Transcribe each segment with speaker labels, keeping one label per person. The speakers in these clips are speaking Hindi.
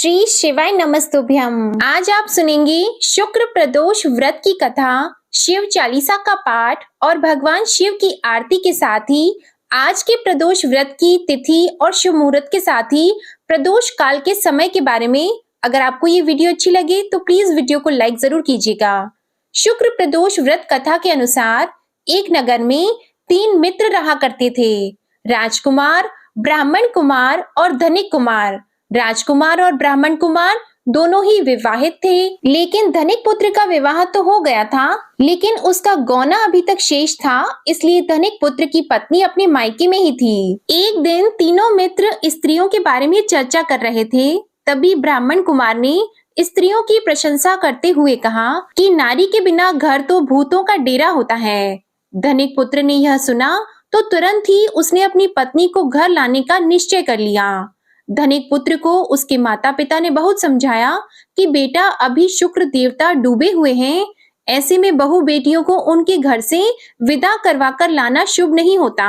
Speaker 1: श्री शिवाय नमस्तुभ्यम। आज आप सुनेंगे शुक्र प्रदोष व्रत की कथा, शिव चालीसा का पाठ और भगवान शिव की आरती के साथ ही आज के प्रदोष व्रत की तिथि और शुभ मुहूर्त के साथ ही प्रदोष काल के समय के बारे में। अगर आपको ये वीडियो अच्छी लगे तो प्लीज वीडियो को लाइक जरूर कीजिएगा। शुक्र प्रदोष व्रत कथा के अनुसार एक नगर में 3 मित्र रहा करते थे, राजकुमार, ब्राह्मण कुमार और धनिक कुमार। राजकुमार और ब्राह्मण कुमार दोनों ही विवाहित थे, लेकिन धनिक पुत्र का विवाह तो हो गया था, लेकिन उसका गौना अभी तक शेष था, इसलिए धनिक पुत्र की पत्नी अपने मायके में ही थी। एक दिन तीनों मित्र स्त्रियों के बारे में चर्चा कर रहे थे। तभी ब्राह्मण कुमार ने स्त्रियों की प्रशंसा करते हुए कहा कि नारी के बिना घर तो भूतों का डेरा होता है। धनिक पुत्र ने यह सुना तो तुरंत ही उसने अपनी पत्नी को घर लाने का निश्चय कर लिया। धनिक पुत्र को उसके माता पिता ने बहुत समझाया कि बेटा, अभी शुक्र देवता डूबे हुए हैं, ऐसे में बहू बेटियों को उनके घर से विदा करवाकर लाना शुभ नहीं होता।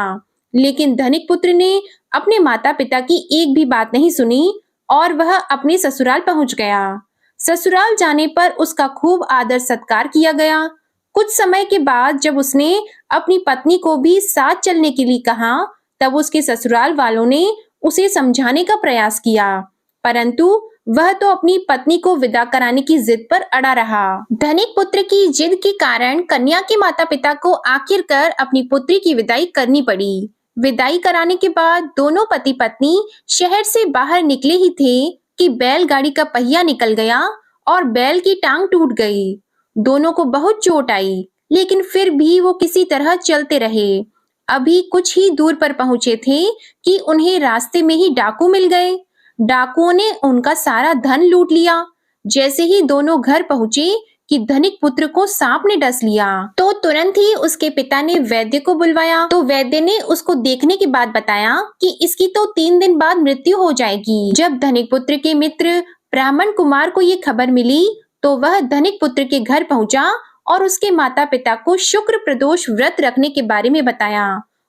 Speaker 1: लेकिन धनिक पुत्र ने अपने माता पिता की एक भी बात नहीं सुनी और वह अपने ससुराल पहुंच गया। ससुराल जाने पर उसका खूब आदर सत्कार किया गया। कुछ समय के बाद जब उसने अपनी पत्नी को भी साथ चलने के लिए कहा, तब उसके ससुराल वालों ने उसे समझाने का प्रयास किया, परंतु वह तो अपनी पत्नी को विदा कराने की जिद पर अड़ा रहा। धनिक पुत्र की जिद के कारण कन्या के माता पिता को आखिरकार अपनी पुत्री की विदाई करनी पड़ी। विदाई कराने के बाद दोनों पति पत्नी शहर से बाहर निकले ही थे कि बैलगाड़ी का पहिया निकल गया और बैल की टांग टूट गई। दोनों को बहुत चोट आई, लेकिन फिर भी वो किसी तरह चलते रहे। अभी कुछ ही दूर पर पहुंचे थे कि उन्हें रास्ते में ही डाकू मिल गए। डाकुओं ने उनका सारा धन लूट लिया। जैसे ही दोनों घर पहुंचे कि धनिक पुत्र को सांप ने डस लिया, तो तुरंत ही उसके पिता ने वैद्य को बुलवाया। तो वैद्य ने उसको देखने के बाद बताया कि इसकी तो 3 दिन बाद मृत्यु हो जाएगी। जब धनिक पुत्र के मित्र ब्राह्मण कुमार को ये खबर मिली तो वह धनिक पुत्र के घर पहुंचा और उसके माता पिता को शुक्र प्रदोष व्रत रखने के बारे में बताया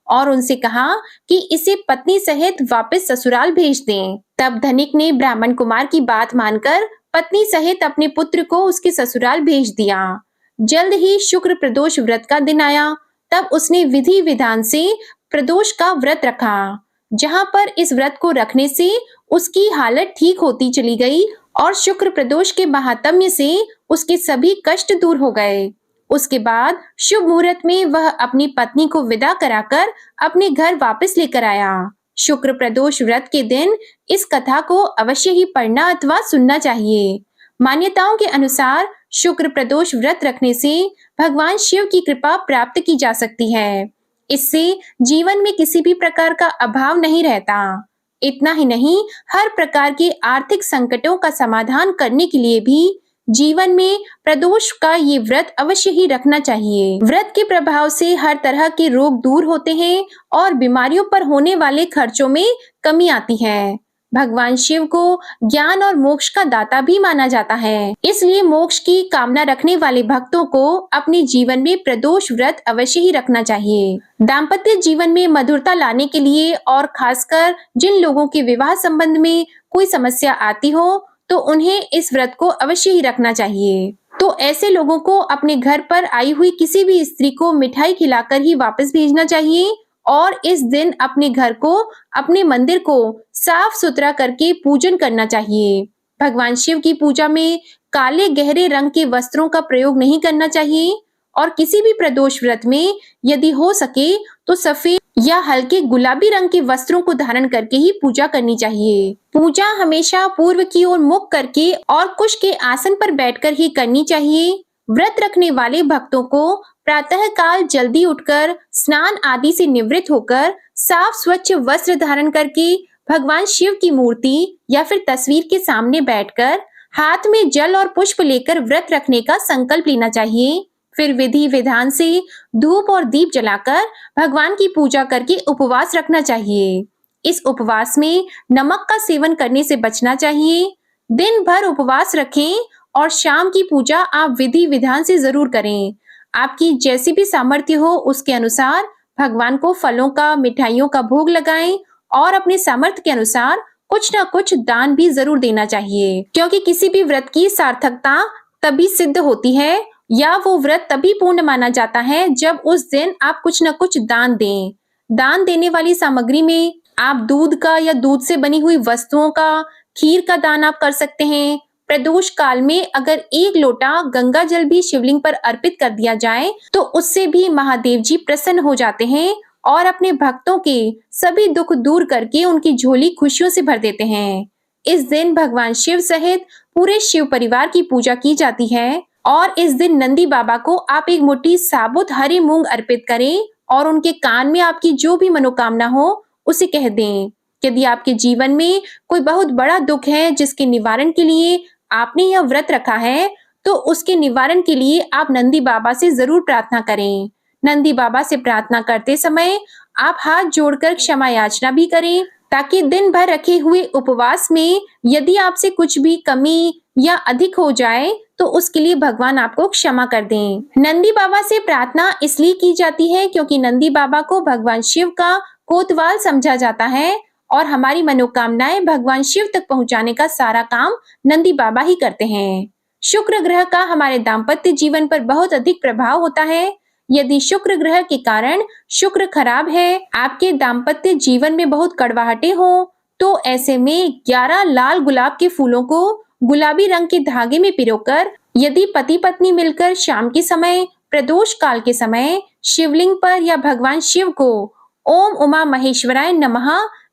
Speaker 1: और उनसे कहा कि इसे पत्नी सहित वापस ससुराल भेज दें। तब धनिक ने ब्राह्मण कुमार की बात मानकर पत्नी सहित अपने पुत्र को उसके ससुराल भेज दिया। जल्द ही शुक्र प्रदोष व्रत का दिन आया। तब उसने विधि विधान से प्रदोष का व्रत रखा, जहाँ पर इस व्रत को रखने से उसकी हालत ठीक होती चली गई और शुक्र प्रदोष के महात्म्य से उसके सभी कष्ट दूर हो गए। उसके बाद शुभ मुहूर्त में वह अपनी पत्नी को विदा कराकर अपने घर वापस लेकर आया। शुक्र प्रदोष व्रत के दिन इस कथा को अवश्य ही पढ़ना अथवा सुनना चाहिए। मान्यताओं के अनुसार शुक्र प्रदोष व्रत रखने से भगवान शिव की कृपा प्राप्त की जा सकती है। इससे जीवन में किसी भी प्रकार का अभाव नहीं रहता। इतना ही नहीं, हर प्रकार के आर्थिक संकटों का समाधान करने के लिए भी जीवन में प्रदोष का ये व्रत अवश्य ही रखना चाहिए। व्रत के प्रभाव से हर तरह के रोग दूर होते हैं और बीमारियों पर होने वाले खर्चों में कमी आती है। भगवान शिव को ज्ञान और मोक्ष का दाता भी माना जाता है, इसलिए मोक्ष की कामना रखने वाले भक्तों को अपने जीवन में प्रदोष व्रत अवश्य ही रखना चाहिए। दाम्पत्य जीवन में मधुरता लाने के लिए और खासकर जिन लोगों के विवाह संबंध में कोई समस्या आती हो तो उन्हें इस व्रत को अवश्य ही रखना चाहिए। तो ऐसे लोगों को अपने घर पर आई हुई किसी भी स्त्री को मिठाई खिलाकर ही वापस भेजना चाहिए और इस दिन अपने घर को, अपने मंदिर को साफ सुथरा करके पूजन करना चाहिए। भगवान शिव की पूजा में काले गहरे रंग के वस्त्रों का प्रयोग नहीं करना चाहिए और किसी भी प्रदोष व्रत में यदि हो सके तो सफेद या हल्के गुलाबी रंग के वस्त्रों को धारण करके ही पूजा करनी चाहिए। पूजा हमेशा पूर्व की ओर मुख करके और कुश के आसन पर बैठकर ही करनी चाहिए। व्रत रखने वाले भक्तों को प्रातः काल जल्दी उठकर स्नान आदि से निवृत्त होकर साफ स्वच्छ वस्त्र धारण करके भगवान शिव की मूर्ति या फिर तस्वीर के सामने बैठकर हाथ में जल और पुष्प लेकर व्रत रखने का संकल्प लेना चाहिए। फिर विधि विधान से धूप और दीप जलाकर भगवान की पूजा करके उपवास रखना चाहिए। इस उपवास में नमक का सेवन करने से बचना चाहिए। दिन भर उपवास रखें और शाम की पूजा आप विधि विधान से जरूर करें। आपकी जैसी भी सामर्थ्य हो उसके अनुसार भगवान को फलों का, मिठाइयों का भोग लगाएं और अपने सामर्थ्य के अनुसार कुछ न कुछ दान भी जरूर देना चाहिए, क्योंकि किसी भी व्रत की सार्थकता तभी सिद्ध होती है या वो व्रत तभी पूर्ण माना जाता है जब उस दिन आप कुछ न कुछ दान दें। दान देने वाली सामग्री में आप दूध का या दूध से बनी हुई वस्तुओं का, खीर का दान आप कर सकते हैं। प्रदोष काल में अगर 1 लोटा गंगा जल भी शिवलिंग पर अर्पित कर दिया जाए तो उससे भी महादेव जी प्रसन्न हो जाते हैं और अपने भक्तों के सभी दुख दूर करके उनकी झोली खुशियों से भर देते हैं। इस दिन भगवान शिव सहित पूरे शिव परिवार की पूजा की जाती है और इस दिन नंदी बाबा को आप एक मुट्ठी साबुत हरे मूंग अर्पित करें और उनके कान में आपकी जो भी मनोकामना हो उसे कह दें। यदि आपके जीवन में कोई बहुत बड़ा दुख है जिसके निवारण के लिए आपने यह व्रत रखा है, तो उसके निवारण के लिए आप नंदी बाबा से जरूर प्रार्थना करें। नंदी बाबा से प्रार्थना करते समय आप हाथ जोड़कर क्षमा याचना भी करें, ताकि दिन भर रखे हुए उपवास में यदि आपसे कुछ भी कमी या अधिक हो जाए तो उसके लिए भगवान आपको क्षमा कर दें। नंदी बाबा से प्रार्थना इसलिए की जाती है क्योंकि नंदी बाबा को भगवान शिव का कोतवाल समझा जाता है और हमारी मनोकामनाएं भगवान शिव तक पहुंचाने का सारा काम नंदी बाबा ही करते हैं। शुक्र ग्रह का हमारे दाम्पत्य जीवन पर बहुत अधिक प्रभाव होता है। यदि शुक्र ग्रह के कारण शुक्र खराब है, आपके दाम्पत्य जीवन में बहुत कड़वाहटे हो, तो ऐसे में 11 लाल गुलाब के फूलों को गुलाबी रंग के धागे में पिरोकर यदि पति पत्नी मिलकर शाम के समय, प्रदोष काल के समय शिवलिंग पर या भगवान शिव को ओम उमा महेश्वराय नमः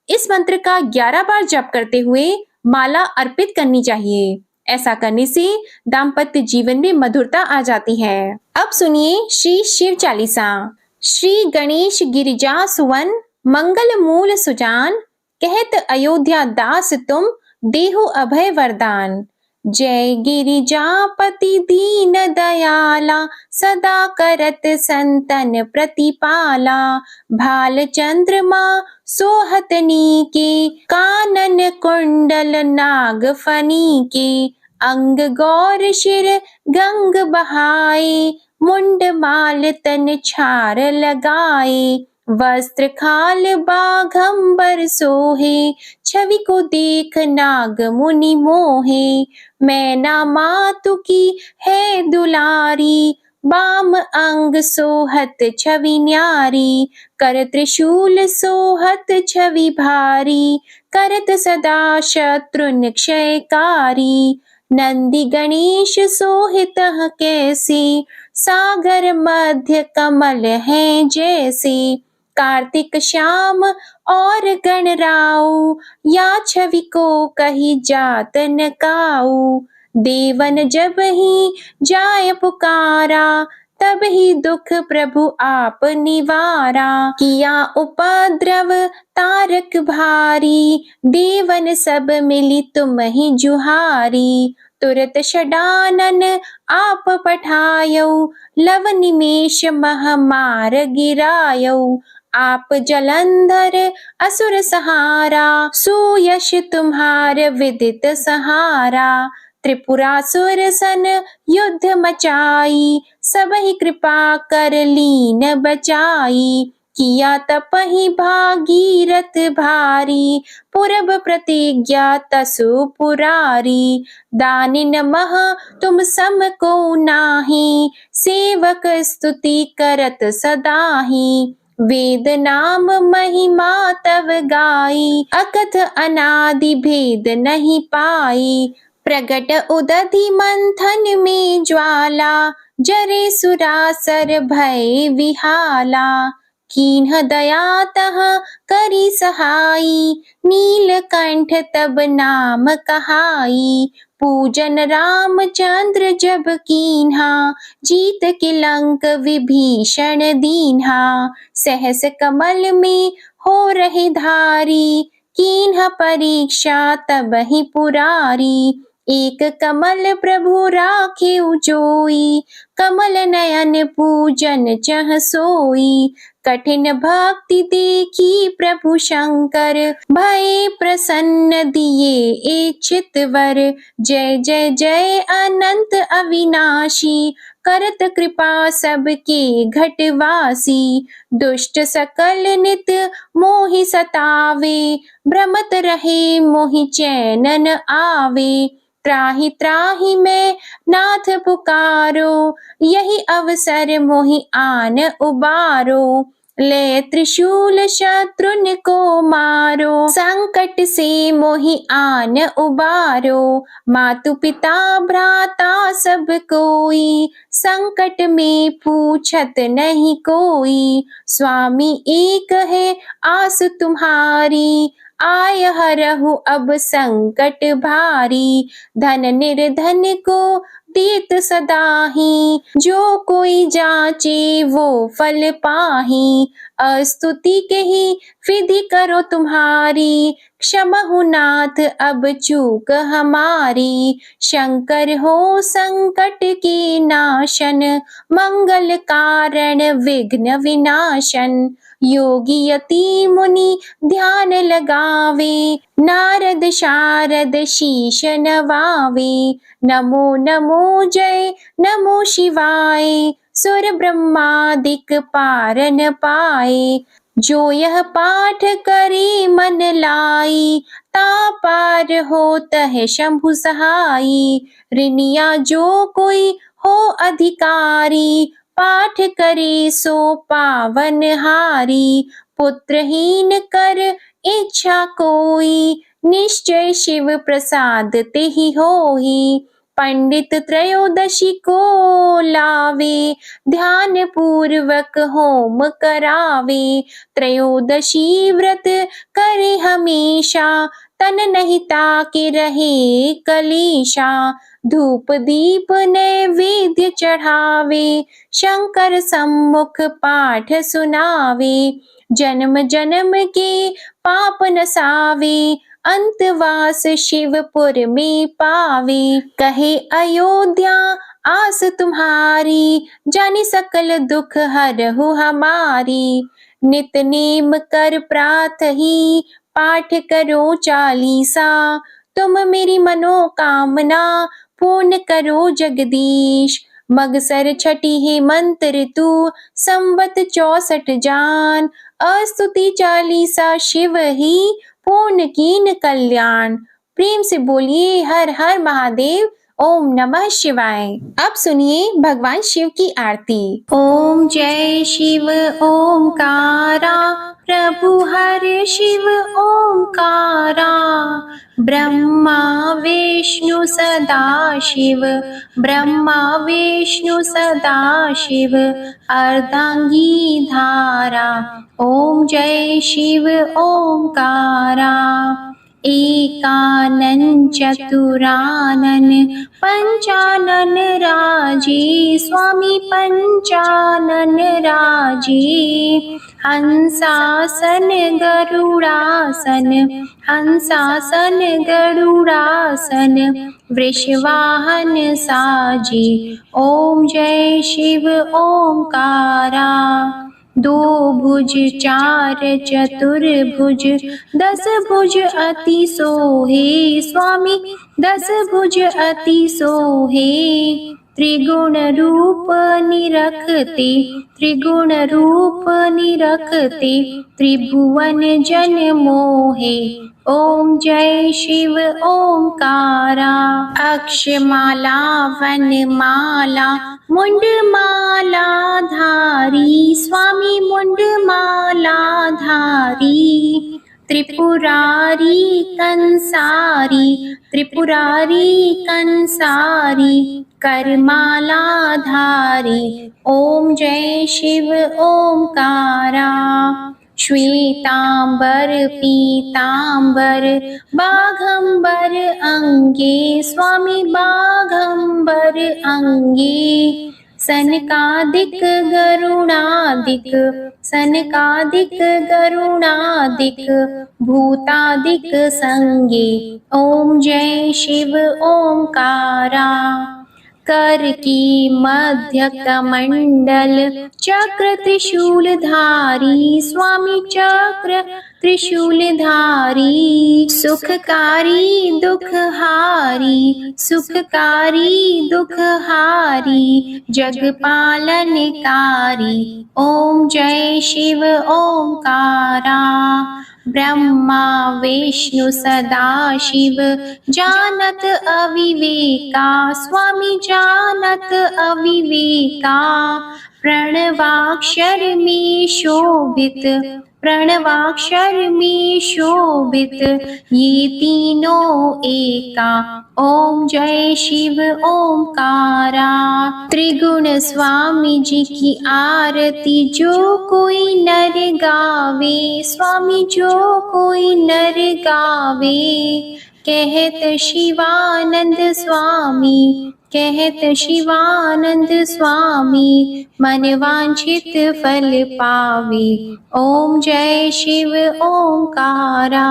Speaker 1: इस मंत्र का 11 बार जप करते हुए माला अर्पित करनी चाहिए। ऐसा करने से दाम्पत्य जीवन में मधुरता आ जाती है। अब सुनिए श्री शिव चालीसा। श्री गणेश गिरिजा सुवन मंगल मूल सुजान, कहत अयोध्या दास तुम देहु अभय वरदान। जय गिरिजापति दीन दयाला, सदा करत संतन प्रतिपाला। भाल चंद्रमा सोहतनी के, कानन कुंडल नाग फनी के। अंग गौर शिर गंग बहाए, मुंड माल तन छार लगाए। वस्त्र खाल बाघंबर सोहे, छवि को देख नाग मुनि मोहे। मैना मातु की है दुलारी, बाम अंग सोहत छवि न्यारी। कर त्रिशूल सोहत छवि भारी, करत सदा शत्रुन क्षयकारी। नंदी गणेश सोहित कैसे, सागर मध्य कमल है जैसे। कार्तिक श्याम और गणराऊ, या छवि को कही जात न काऊ। देवन जब ही जाय पुकारा, तब ही दुख प्रभु आप निवारा। किया उपद्रव तारक भारी, देवन सब मिली तुम ही जुहारी। तुरत षडानन आप पठायऊ, लव निमेष मह मार गिरायऊ। आप जलंधर असुर सहारा, सुयश तुम्हार विदित सहारा। त्रिपुरासुर सन युद्ध मचाई, सब ही कृपा कर लीन बचाई। किया तपहि भागीरथ भारी, पूरब प्रतिज्ञा तसु पुरारी। दानिन मह तुम सम को नाही, सेवक स्तुति करत सदाही। वेद नाम महिमा तव गाई, अकथ अनादि भेद नहीं पाई। प्रगट उदधि मंथन में ज्वाला, जरे सुरासर भय विहाला। कीन्ह दया तह करी सहाई, नीलकंठ तब नाम कहाई। पूजन रामचंद्र जब कीन्हा, जीत के लंक विभीषण दीन्हा। सहस कमल में हो रहे धारी, कीन्हा परीक्षा तब ही पुरारी। एक कमल प्रभु राखे जोई, कमल नयन पूजन चह सोई। कठिन भक्ति देखी प्रभु शंकर, भय प्रसन्न दिए इच्छित वर। जय जय जय अनंत अविनाशी, करत कृपा सबके घटवासी। दुष्ट सकल नित मोहि सतावे, भ्रमत रहे मोहि चैन न आवे। त्राहि त्राहि मैं नाथ पुकारो, यही अवसर मोहि आन उबारो। ले त्रिशूल शत्रुन को मारो, संकट से मोहि आन उबारो। मातु पिता भ्राता सब कोई, संकट में पूछत नहीं कोई। स्वामी एक है आस तुम्हारी, आय हरहु अब संकट भारी। धन निर्धन को देत सदाही, जो कोई जाचे वो फल पाही। स्तुति के ही विधि करो तुम्हारी, क्षमहु नाथ अब चूक हमारी। शंकर हो संकट के नाशन, मंगल कारण विघ्न विनाशन। योगी यति मुनि ध्यान लगावे, नारद शारद शीश नवावे। नमो नमो जय नमो शिवाय, सुर ब्रह्मादिक पार न पाए। जो यह पाठ करे मन लाई, ता पार होत है शंभु सहाई। ऋनिया जो कोई हो अधिकारी, पाठ करे सो पावन हारी। पुत्रहीन कर इच्छा कोई, निश्चय शिव प्रसाद तेहि होई। पंडित त्रयोदशी को लावे, ध्यान पूर्वक होम करावे। त्रयोदशी व्रत करे हमेशा, तन नहीं ताके रहे कलेशा। धूप दीप नैवेद्य चढ़ावे, शंकर सम्मुख पाठ सुनावे। जन्म जन्म के पाप नसावे, अंतवास शिवपुर में पावे। कहे अयोध्या आस तुम्हारी, जानी सकल दुख हरहु हमारी। नित नेम कर प्रात ही, पाठ करो चालीसा। तुम मेरी मनोकामना पूर्ण करो जगदीश। मगसर छठी हेमंत ऋतु, संवत 64 जान। स्तुति चालीसा शिव ही, पूर्ण कीन कल्याण। प्रेम से बोलिए हर हर महादेव, ओम नमः शिवाय। अब सुनिए भगवान शिव की आरती। ओम जय शिव ओमकारा, प्रभु हर शिव ओमकारा। ब्रह्मा विष्णु सदा शिव, ब्रह्मा विष्णु सदा शिव। अर्धांगी धारा, ओम जय शिव ओमकारा। एकानन चतुरानन, पंचानन राजे। स्वामी पंचानन राजे। हंसासन गरुड़ासन, हंसासन गरुड़ासन। वृषवाहन साजे, ओम जय शिव ओमकारा। दो भुज चार चतुर्भुज, 10 भुज अति सोहे। स्वामी 10 भुज अति सोहे। त्रिगुण रूप निरखते, त्रिगुण रूप निरखते। त्रिभुवन जन मोहे, ओम जय शिव ओमकारा। अक्षमाला वनमाला, मुंडमाला धारी। स्वामी मुंडमाला धारी। त्रिपुरारी कंसारी, त्रिपुरारी कंसारी। करमाला धारी, ओम जय शिव ओमकारा। श्वेतांबर पीतांबर, बाघंबर अंगे। स्वामी बाघंबर अंगे। सनकादिक गरुणादिक, सनकादिक गरुणादिक। भूतादिक संगे, ओम जय शिव ओमकारा। कर की मध्य कमंडल, चक्र त्रिशूलधारी स्वामी चक्र त्रिशूलधारी। सुखकारी दुखहारी, सुखकारी दुखहारी, जग पालनकारी। ओम जय शिव ओंकारा। ब्रह्मा विष्णु सदा शिव, जानत अविवेका स्वामी जानत अविवेका। प्रणवाक्षर में शोभित, प्रणवाक्षर में शोभित, ये तीनों एका। ओम जय शिव ओंकारा। त्रिगुण स्वामी जी की आरती जो कोई नर गावे, स्वामी जो कोई नर गावे। कहत शिवानंद स्वामी, कहत शिवानंद स्वामी, मन वांछित फल पावे। ओम जय शिव ओंकारा।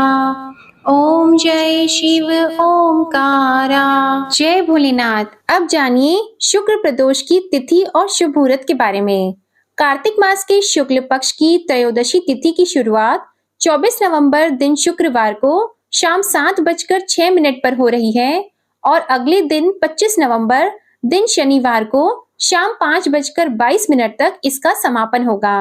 Speaker 1: ओम जय शिव ओंकारा। जय भोलेनाथ। अब जानिए शुक्र प्रदोष की तिथि और शुभ मुहूर्त के बारे में। कार्तिक मास के शुक्ल पक्ष की त्रयोदशी तिथि की शुरुआत 24 नवंबर दिन शुक्रवार को शाम 7:06 पर हो रही है और अगले दिन 25 नवंबर दिन शनिवार को शाम 5:22 तक इसका समापन होगा।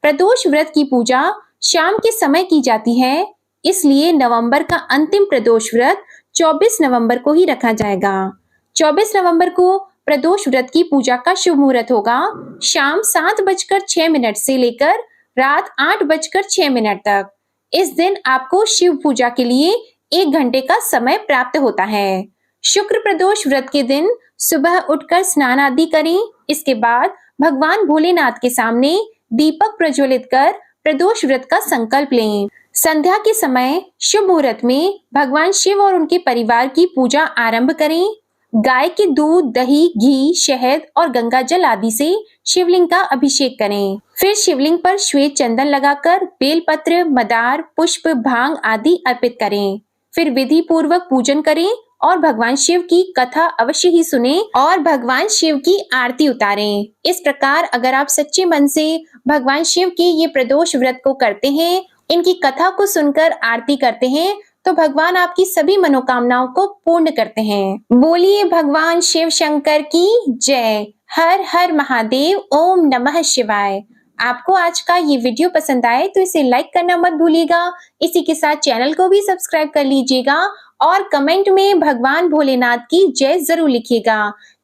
Speaker 1: प्रदोष व्रत की पूजा शाम के समय की जाती है, इसलिए नवंबर का अंतिम प्रदोष व्रत 24 नवंबर को ही रखा जाएगा। 24 नवंबर को प्रदोष व्रत की पूजा का शुभ मुहूर्त होगा शाम 7:06 से लेकर रात 8:06 तक। इस दिन आपको शिव पूजा के लिए 1 घंटे का समय प्राप्त होता है। शुक्र प्रदोष व्रत के दिन सुबह उठकर स्नान आदि करें। इसके बाद भगवान भोलेनाथ के सामने दीपक प्रज्वलित कर प्रदोष व्रत का संकल्प लें। संध्या के समय शुभ मुहूर्त में भगवान शिव और उनके परिवार की पूजा आरंभ करें। गाय के दूध, दही, घी, शहद और गंगा जल आदि से शिवलिंग का अभिषेक करें। फिर शिवलिंग पर श्वेत चंदन लगाकर बेलपत्र, मदार, पुष्प, भांग आदि अर्पित करें। फिर विधि पूर्वक पूजन करें और भगवान शिव की कथा अवश्य ही सुने और भगवान शिव की आरती उतारें। इस प्रकार अगर आप सच्चे मन से भगवान शिव के ये प्रदोष व्रत को करते हैं, इनकी कथा को सुनकर आरती करते हैं, तो भगवान आपकी सभी मनोकामनाओं को पूर्ण करते हैं। बोलिए भगवान शिव शंकर की जय। हर हर महादेव। ओम नमः शिवाय। आपको आज का ये वीडियो पसंद आए तो इसे लाइक करना मत भूलिएगा। इसी के साथ चैनल को भी सब्सक्राइब कर लीजिएगा और कमेंट में भगवान भोलेनाथ की जय जरूर लिखिएगा।